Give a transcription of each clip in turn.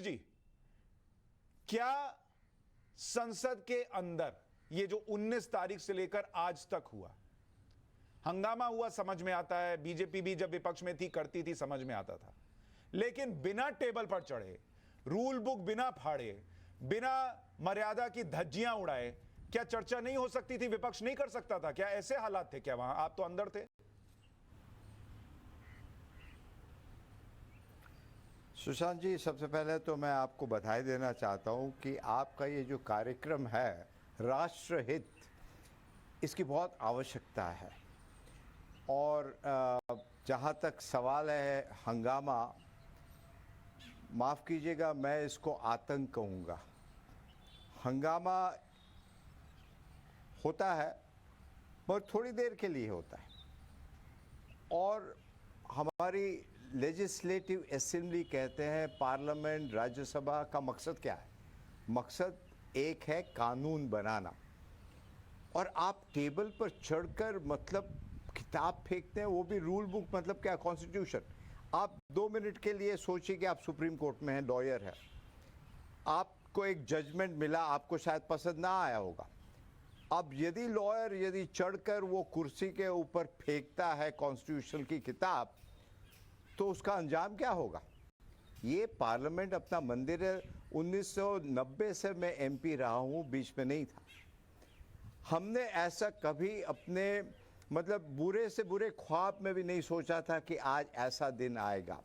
सुरेश जी, क्या संसद के अंदर ये जो 19 तारीख से लेकर आज तक हुआ हंगामा हुआ, समझ में आता है, बीजेपी भी जब विपक्ष में थी करती थी, समझ में आता था, लेकिन बिना टेबल पर चढ़े, रूल बुक बिना फाड़े, बिना मर्यादा की धज्जियां उड़ाए क्या चर्चा नहीं हो सकती थी? विपक्ष नहीं कर सकता था क्या? ऐसे हालात थे क्या वहां? आप तो अंदर थे। सुशांत जी, सबसे पहले तो मैं आपको बधाई देना चाहता हूं कि आपका ये जो कार्यक्रम है राष्ट्रहित, इसकी बहुत आवश्यकता है। और जहां तक सवाल है हंगामा, माफ़ कीजिएगा, मैं इसको आतंक कहूँगा। हंगामा होता है मगर थोड़ी देर के लिए होता है, और हमारी लेजिस्लेटिव असेंबली कहते हैं, पार्लियामेंट, राज्यसभा का मकसद क्या है? मकसद एक है, कानून बनाना। और आप टेबल पर चढ़कर मतलब किताब फेंकते हैं, वो भी रूल बुक, मतलब क्या, कॉन्स्टिट्यूशन। आप 2 मिनट के लिए सोचिए कि आप सुप्रीम कोर्ट में हैं, लॉयर है, आपको एक जजमेंट मिला, आपको शायद पसंद ना आया होगा। अब यदि लॉयर यदि चढ़कर वो कुर्सी के ऊपर फेंकता है कॉन्स्टिट्यूशन की किताब, तो उसका अंजाम क्या होगा? ये पार्लियामेंट अपना मंदिर है। 1990 से मैं एमपी रहा हूँ, बीच में नहीं था। हमने ऐसा कभी अपने मतलब बुरे से बुरे ख्वाब में भी नहीं सोचा था कि आज ऐसा दिन आएगा।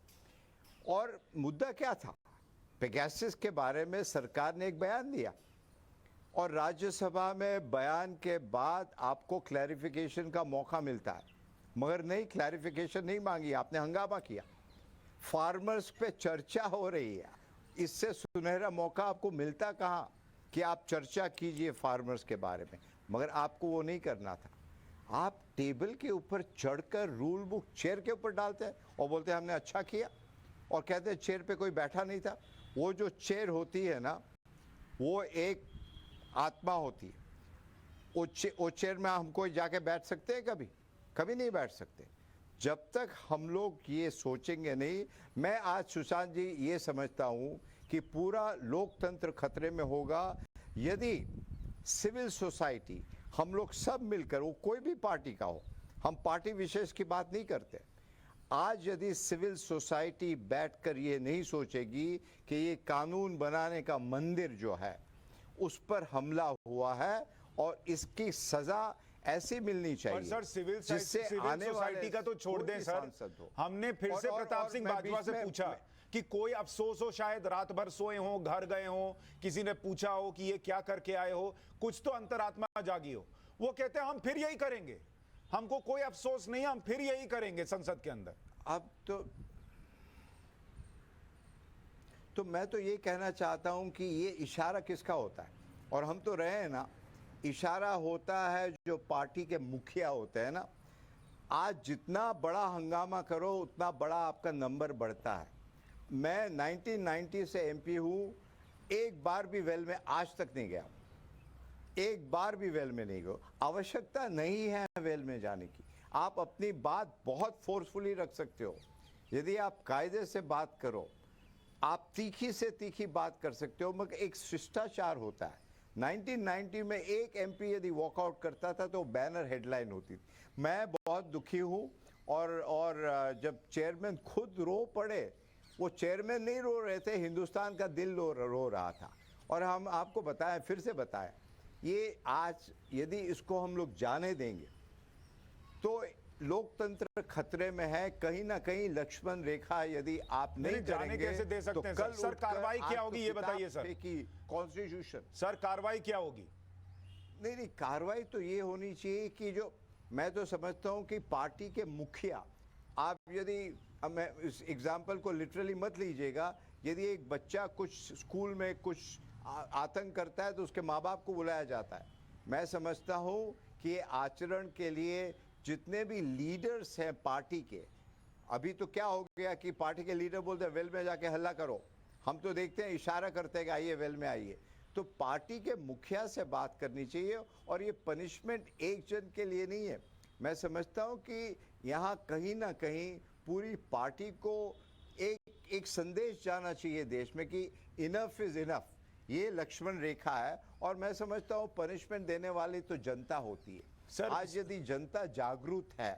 और मुद्दा क्या था? पेगासस के बारे में सरकार ने एक बयान दिया, और राज्यसभा में बयान के बाद आपको क्लैरिफिकेशन का मौका मिलता है, मगर नहीं, क्लैरिफिकेशन नहीं मांगी, आपने हंगामा किया। फार्मर्स पे चर्चा हो रही है, इससे सुनहरा मौका आपको मिलता कहाँ कि आप चर्चा कीजिए फार्मर्स के बारे में, मगर आपको वो नहीं करना था। आप टेबल के ऊपर चढ़कर रूल बुक चेयर के ऊपर डालते हैं और बोलते हैं हमने अच्छा किया, और कहते हैं चेयर पे कोई बैठा नहीं था। वो जो चेयर होती है ना, वो एक आत्मा होती है। वो चेयर में हम कोई जाके बैठ सकते हैं? कभी कभी नहीं बैठ सकते, जब तक हम लोग ये सोचेंगे नहीं। मैं आज सुशांत जी ये समझता हूँ कि पूरा लोकतंत्र खतरे में होगा यदि सिविल सोसाइटी, हम लोग सब मिलकर, वो कोई भी पार्टी का हो, हम पार्टी विशेष की बात नहीं करते, आज यदि सिविल सोसाइटी बैठकर ये नहीं सोचेगी कि ये कानून बनाने का मंदिर जो है उस पर हमला हुआ है और इसकी सजा ऐसी मिलनी चाहिए। सर, सिविल सोसाइटी का तो छोड़ दें सर, हमने फिर से प्रताप सिंह बाजवा से पूछा कि कोई अफसोस हो, शायद रात भर सोए हो, घर गए हो, किसी ने पूछा हो कि ये क्या करके आए हो, कुछ तो अंतरात्मा जागी हो। वो कहते हैं हम फिर यही करेंगे, हमको कोई अफसोस नहीं, हम फिर यही करेंगे संसद के अंदर। अब तो मैं तो ये कहना चाहता हूं कि ये इशारा किसका होता है? और हम तो रहे हैं ना, इशारा होता है जो पार्टी के मुखिया होते हैं ना। आज जितना बड़ा हंगामा करो उतना बड़ा आपका नंबर बढ़ता है। मैं 1990 से एमपी हूँ, एक बार भी वेल में आज तक नहीं गया, एक बार भी वेल में नहीं गया। आवश्यकता नहीं है वेल में जाने की। आप अपनी बात बहुत फोर्सफुली रख सकते हो, यदि आप कायदे से बात करो, आप तीखी से तीखी बात कर सकते हो, मगर एक शिष्टाचार होता है। 1990 में एक एमपी यदि वॉकआउट करता था तो बैनर हेडलाइन होती थी। मैं बहुत दुखी हूँ, और जब चेयरमैन खुद रो पड़े, वो चेयरमैन नहीं रो रहे थे, हिंदुस्तान का दिल रो रहा था। और हम आपको बताएं, फिर से बताएं, ये आज यदि इसको हम लोग जाने देंगे तो लोकतंत्र खतरे में है। कहीं ना कहीं लक्ष्मण रेखा यदि आप नहीं जाने कैसे दे सकते हैं? सर, कार्रवाई क्या होगी ये बताइए सर। कॉन्स्टिट्यूशन, सर कार्रवाई क्या होगी? नहीं, कार्रवाई तो ये होनी चाहिए कि जो, मैं तो समझता हूं कि पार्टी के मुखिया, आप यदि, अब मैं इस एग्जाम्पल को लिटरली मत लीजिएगा, यदि एक बच्चा कुछ स्कूल में कुछ आतंक करता है तो उसके माँ बाप को बुलाया जाता है। मैं समझता हूं कि ये आचरण के लिए जितने भी लीडर्स हैं पार्टी के, अभी तो क्या हो गया कि पार्टी के लीडर बोलते हैं वेल में जाके हल्ला करो, हम तो देखते हैं इशारा करते हैं कि आइए वेल में आइए। तो पार्टी के मुखिया से बात करनी चाहिए, और ये पनिशमेंट एक जन के लिए नहीं है। मैं समझता हूं कि यहाँ कहीं ना कहीं पूरी पार्टी को एक एक संदेश जाना चाहिए देश में कि इनफ इज इनफ, ये लक्ष्मण रेखा है। और मैं समझता हूं पनिशमेंट देने वाली तो जनता होती है। सर, आज यदि जनता जागरूक है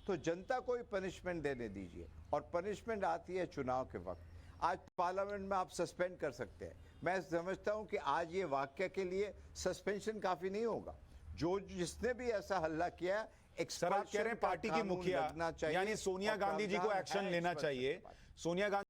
तो जनता को ही पनिशमेंट देने दीजिए, और पनिशमेंट आती है चुनाव के वक्त। आज पार्लियामेंट में आप सस्पेंड कर सकते हैं। मैं समझता हूं कि आज ये वाक्य के लिए सस्पेंशन काफी नहीं होगा। जो जिसने भी ऐसा हल्ला किया, सर आप कह रहे हैं पार्टी की मुखिया यानी सोनिया गांधी जी को एक्शन लेना चाहिए। सोनिया गांधी